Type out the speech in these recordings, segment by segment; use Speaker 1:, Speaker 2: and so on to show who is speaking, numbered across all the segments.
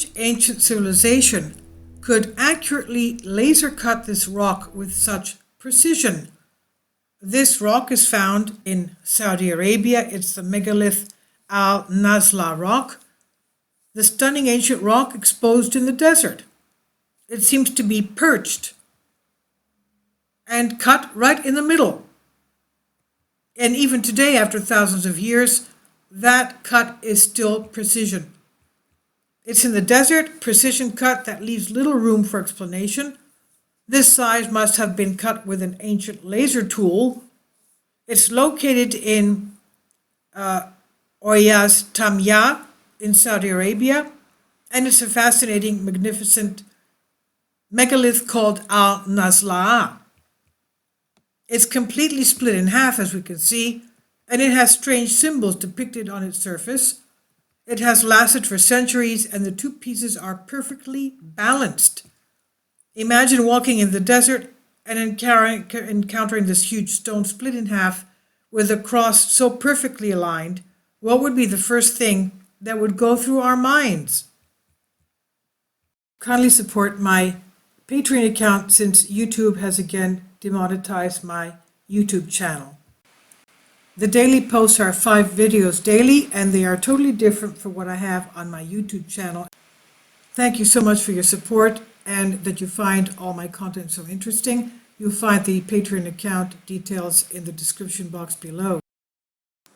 Speaker 1: Which ancient civilization could accurately laser cut this rock with such precision? This rock is found in Saudi Arabia. It's the Megalith al-Nasla rock, the stunning ancient rock exposed in the desert. It seems to be perched and cut right in the middle. And even today, after thousands of years, that cut is still precision. It's in the desert, precision cut that leaves little room for explanation. This size must have been cut with an ancient laser tool. It's located in Oyaz Tamya in Saudi Arabia, and it's a fascinating, magnificent megalith called Al-Nasla. It's completely split in half, as we can see, and it has strange symbols depicted on its surface. It has lasted for centuries, and the two pieces are perfectly balanced. Imagine walking in the desert and encountering this huge stone split in half with a cross so perfectly aligned. What would be the first thing that would go through our minds? Kindly support my Patreon account since YouTube has again demonetized my YouTube channel. The daily posts are 5 videos daily, and they are totally different from what I have on my YouTube channel. Thank you so much for your support and that you find all my content so interesting. You'll find the Patreon account details in the description box below.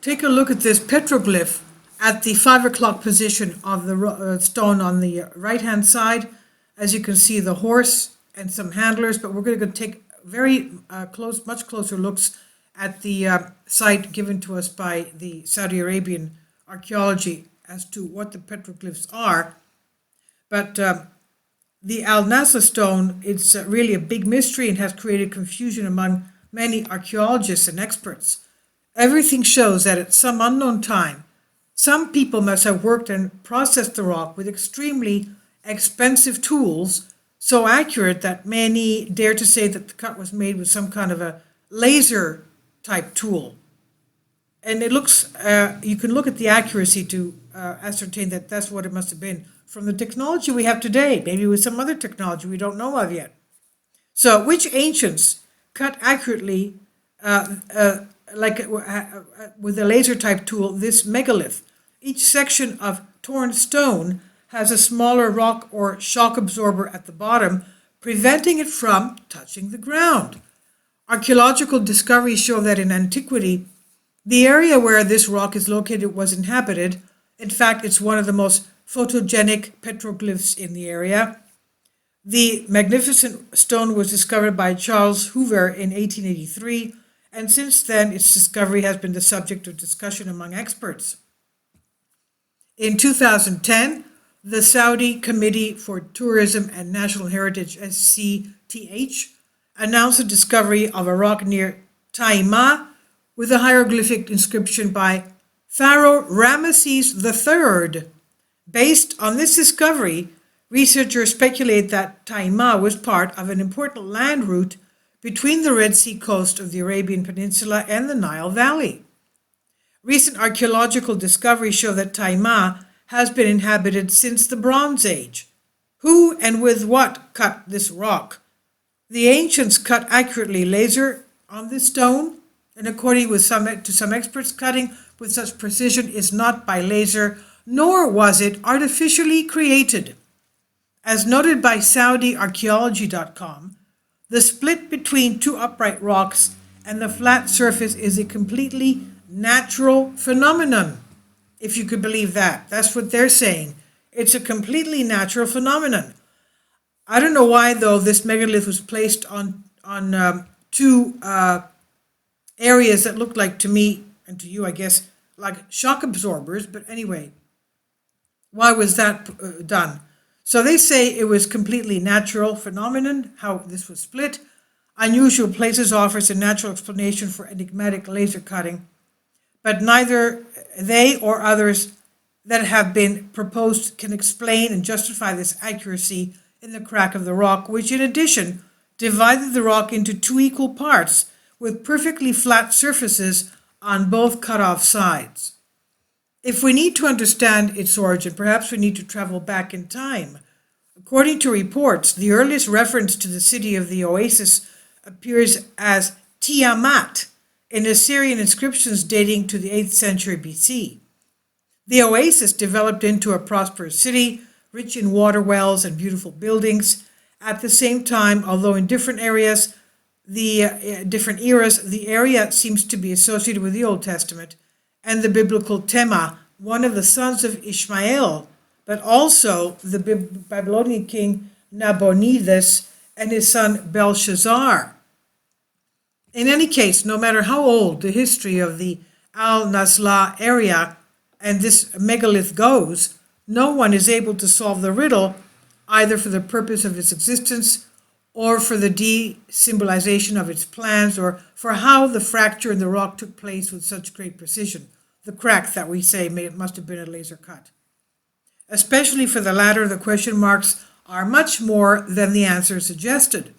Speaker 1: Take a look at this petroglyph at the 5 o'clock position of the stone on the right-hand side. As you can see, the horse and some handlers, but we're going to take very much closer looks at the site given to us by the Saudi Arabian archaeology as to what the petroglyphs are. But the Al-Nasla stone, it's really a big mystery and has created confusion among many archaeologists and experts. Everything shows that at some unknown time, some people must have worked and processed the rock with extremely expensive tools, so accurate that many dare to say that the cut was made with some kind of a laser type tool. And it looks, you can look at the accuracy to ascertain that that's what it must have been from the technology we have today, maybe with some other technology we don't know of yet. So which ancients cut accurately with a laser type tool this megalith? Each section of torn stone has a smaller rock or shock absorber at the bottom, preventing it from touching the ground. Archaeological discoveries show that in antiquity, the area where this rock is located was inhabited. In fact, it's one of the most photogenic petroglyphs in the area. The magnificent stone was discovered by Charles Hoover in 1883, and since then its discovery has been the subject of discussion among experts. In 2010, the Saudi Committee for Tourism and National Heritage, cc.jpg, announced the discovery of a rock near Taima with a hieroglyphic inscription by Pharaoh Ramesses III. Based on this discovery, researchers speculate that Taima was part of an important land route between the Red Sea coast of the Arabian Peninsula and the Nile Valley. Recent archaeological discoveries show that Taima has been inhabited since the Bronze Age. Who and with what cut this rock? The ancients cut accurately laser on this stone, and according to some experts, cutting with such precision is not by laser, nor was it artificially created. As noted by SaudiArchaeology.com, the split between two upright rocks and the flat surface is a completely natural phenomenon, if you could believe that. That's what they're saying. It's a completely natural phenomenon. I don't know why, though, this megalith was placed on two areas that looked like, to me, and to you, I guess, like shock absorbers. But anyway, why was that done? So they say it was completely natural phenomenon, how this was split. Unusual places offers a natural explanation for enigmatic laser cutting, but neither they or others that have been proposed can explain and justify this accuracy in the crack of the rock, which in addition divided the rock into two equal parts with perfectly flat surfaces on both cut-off sides. If we need to understand its origin, perhaps we need to travel back in time. According to reports, the earliest reference to the city of the oasis appears as Tiamat in Assyrian inscriptions dating to the 8th century BC. The oasis developed into a prosperous city, rich in water wells and beautiful buildings. At the same time, although in different areas, different eras, the area seems to be associated with the Old Testament and the biblical Tema, one of the sons of Ishmael, but also the Babylonian king Nabonidus and his son Belshazzar. In any case, no matter how old the history of the Al-Nasla area and this megalith goes, no one is able to solve the riddle either for the purpose of its existence or for the de-symbolization of its plans, or for how the fracture in the rock took place with such great precision. The crack that we say must have been a laser cut. Especially for the latter, the question marks are much more than the answer suggested.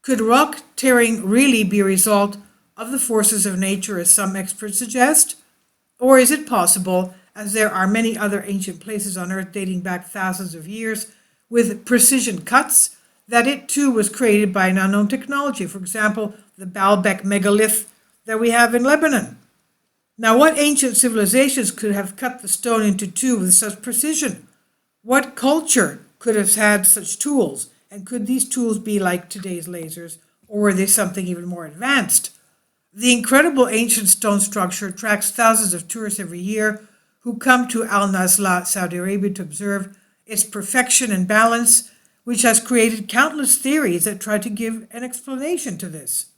Speaker 1: Could rock tearing really be a result of the forces of nature, as some experts suggest? Or is it possible, as there are many other ancient places on Earth dating back thousands of years with precision cuts, that it too was created by an unknown technology? For example, the Baalbek megalith that we have in Lebanon. Now, what ancient civilizations could have cut the stone into two with such precision? What culture could have had such tools? And could these tools be like today's lasers, or were they something even more advanced? The incredible ancient stone structure attracts thousands of tourists every year who come to Al-Nasla, Saudi Arabia, to observe its perfection and balance, which has created countless theories that try to give an explanation to this.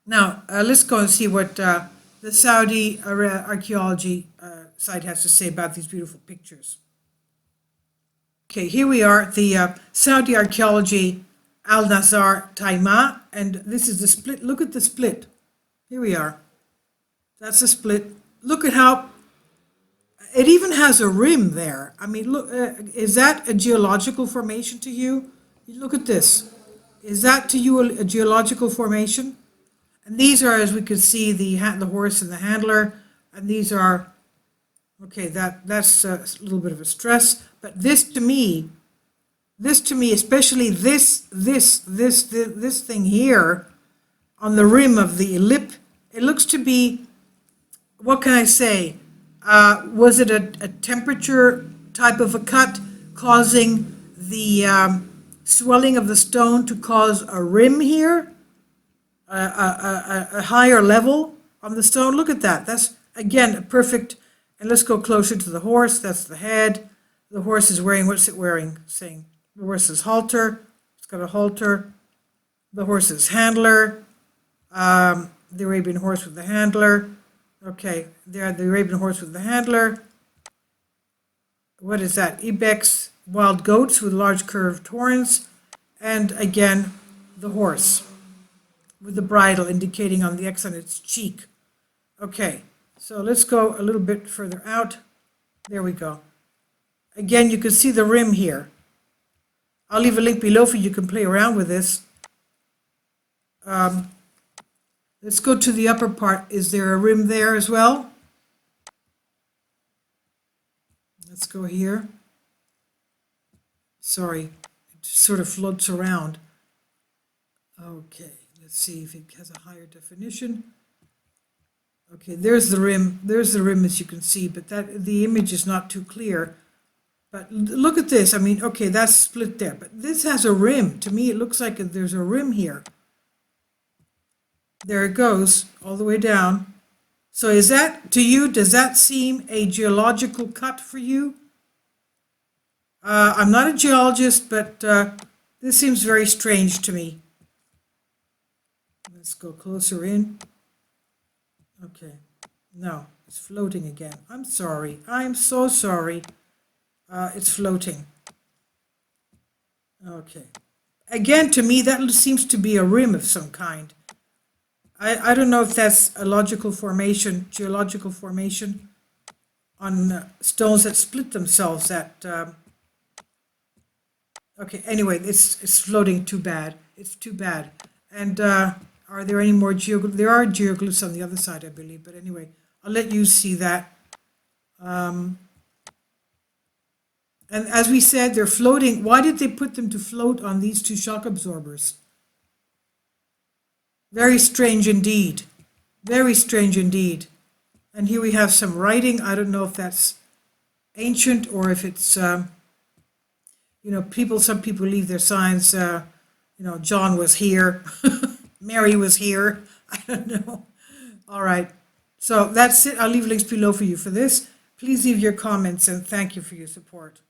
Speaker 1: Now, let's go and see what the Saudi archaeology site has to say about these beautiful pictures. Okay, here we are at the Saudi archaeology Al-Nazar Taima, and this is the split. Look at the split. Here we are. That's a split. Look at how it even has a rim there. I mean, look, is that a geological formation to you? Look at this. Is that to you a geological formation? And these are, as we can see, the horse and the handler. And these are, okay, that's a little bit of a stress. But this to me, especially this thing here on the rim of the lip, it looks to be, what can I say? Was it a temperature type of a cut causing the swelling of the stone to cause a rim here? A higher level on the stone? Look at that. That's, again, a perfect, and let's go closer to the horse. That's the head. The horse is wearing, what's it wearing? Saying the horse's halter. It's got a halter. The horse's handler. The Arabian horse with the handler. Okay, there, the Arabian horse with the handler. What is that? Ibex, wild goats with large curved horns. And again, the horse with the bridle indicating on the X on its cheek. Okay, so let's go a little bit further out. There we go. Again, you can see the rim here. I'll leave a link below for you can play around with this. Let's go to the upper part. Is there a rim there as well? Let's go here. Sorry, it sort of floats around. Okay, let's see if it has a higher definition. Okay, there's the rim. There's the rim, as you can see, but the image is not too clear. But look at this. I mean, okay, that's split there, but this has a rim. To me, it looks like there's a rim here. There it goes, all the way down. So is that, to you, does that seem a geological cut for you? I'm not a geologist, but this seems very strange to me. Let's go closer in. Okay, no, it's floating again. I'm sorry, I'm so sorry. It's floating. Okay. Again, to me, that seems to be a rim of some kind. I don't know if that's a logical formation, geological formation on stones that split themselves. Okay, anyway, it's floating too bad. It's too bad. And are there any more geoglyphs? There are geoglyphs on the other side, I believe. But anyway, I'll let you see that. And as we said, they're floating. Why did they put them to float on these two shock absorbers? Very strange indeed. Very strange indeed. And here we have some writing. I don't know if that's ancient or if it's, some people leave their signs, John was here, Mary was here. I don't know. All right. So that's it. I'll leave links below for you for this. Please leave your comments and thank you for your support.